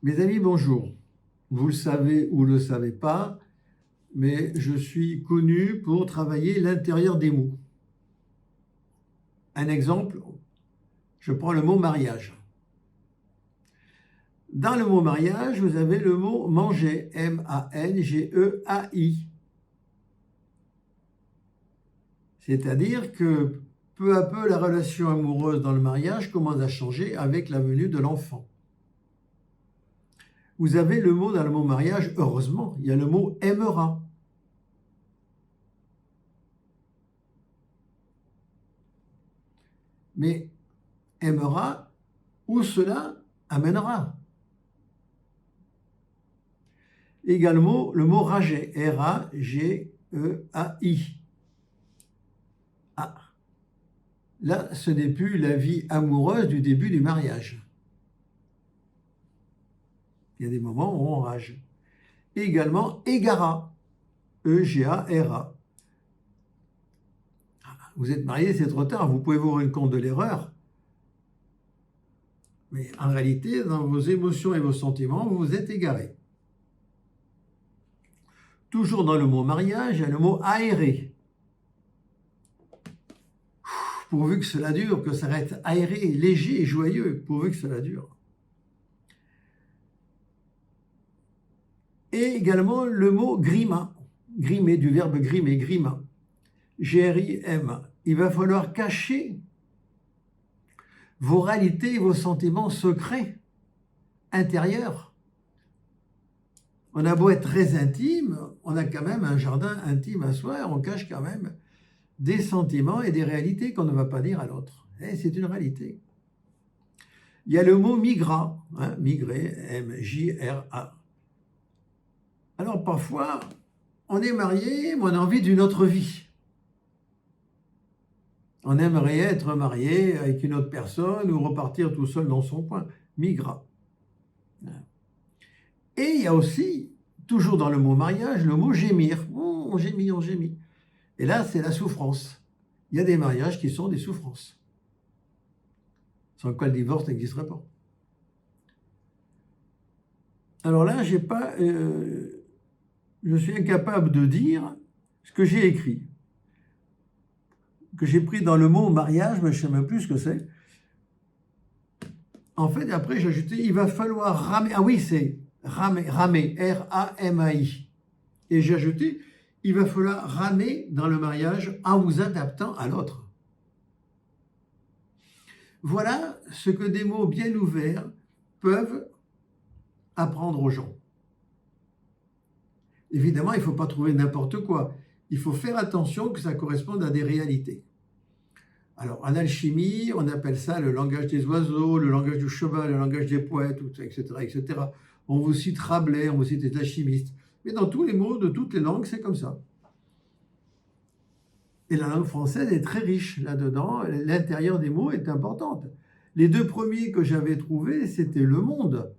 Mes amis, bonjour. Vous le savez ou ne le savez pas, mais je suis connu pour travailler l'intérieur des mots. Un exemple, je prends le mot mariage. Dans le mot mariage, vous avez le mot manger, M-A-N-G-E-A-I. C'est-à-dire que peu à peu, la relation amoureuse dans le mariage commence à changer avec la venue de l'enfant. Vous avez le mot dans le mot mariage, heureusement, il y a le mot aimera. Mais aimera, où cela amènera. Également, le mot rager, R-A-G-E-A-I. Ah. Là, ce n'est plus la vie amoureuse du début du mariage. Il y a des moments où on rage. Également, égara, E-G-A-R-A. Vous êtes marié, c'est trop tard, vous pouvez vous rendre compte de l'erreur. Mais en réalité, dans vos émotions et vos sentiments, vous vous êtes égaré. Toujours dans le mot mariage, il y a le mot aéré. Pourvu que cela dure, que ça reste aéré, léger et joyeux, pourvu que cela dure. Et également le mot grima, grimer, du verbe grimer, grima, G-R-I-M. Il va falloir cacher vos réalités et vos sentiments secrets, intérieurs. On a beau être très intime, on a quand même un jardin intime à soi, on cache quand même des sentiments et des réalités qu'on ne va pas dire à l'autre. Et c'est une réalité. Il y a le mot migra, migrer, M-J-R-A. Alors parfois, on est marié, mais on a envie d'une autre vie. On aimerait être marié avec une autre personne ou repartir tout seul dans son coin. Migra. Et il y a aussi, toujours dans le mot mariage, le mot gémir. Oh, on gémit, on gémit. Et là, c'est la souffrance. Il y a des mariages qui sont des souffrances. Sans quoi le divorce n'existerait pas. Alors là, je suis incapable de dire ce que j'ai écrit, que j'ai pris dans le mot mariage, mais je ne sais même plus ce que c'est. En fait, après, j'ai ajouté, il va falloir ramer. Ah oui, c'est ramer, R-A-M-A-I. Et j'ai ajouté, il va falloir ramer dans le mariage en vous adaptant à l'autre. Voilà ce que des mots bien ouverts peuvent apprendre aux gens. Évidemment, il ne faut pas trouver n'importe quoi. Il faut faire attention que ça corresponde à des réalités. Alors, en alchimie, on appelle ça le langage des oiseaux, le langage du cheval, le langage des poètes, etc., etc. On vous cite Rabelais, on vous cite les alchimistes. Mais dans tous les mots, de toutes les langues, c'est comme ça. Et la langue française est très riche là-dedans. L'intérieur des mots est importante. Les deux premiers que j'avais trouvés, c'était le monde.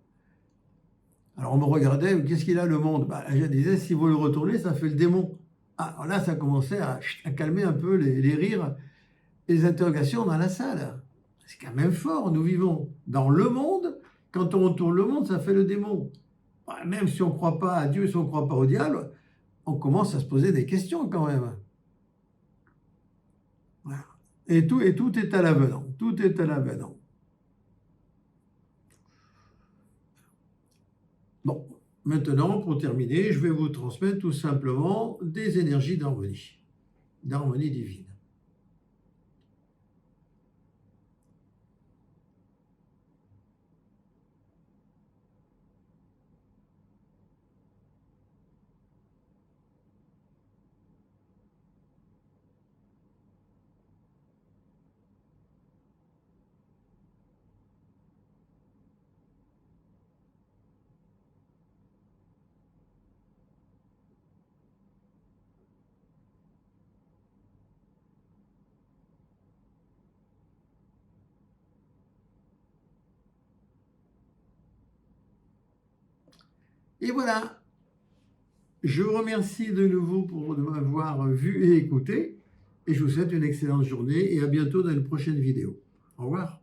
Alors on me regardait, qu'est-ce qu'il a le monde? Je disais, si vous le retournez, ça fait le démon. Alors là, ça commençait à calmer un peu les rires et les interrogations dans la salle. C'est quand même fort, nous vivons dans le monde. Quand on retourne le monde, ça fait le démon. Même si on ne croit pas à Dieu, si on ne croit pas au diable, on commence à se poser des questions quand même. Voilà. Et tout est à l'avenant. Tout est à l'avenant. Bon, maintenant, pour terminer, je vais vous transmettre tout simplement des énergies d'harmonie divine. Et voilà, je vous remercie de nouveau pour m'avoir vu et écouté, et je vous souhaite une excellente journée et à bientôt dans une prochaine vidéo. Au revoir.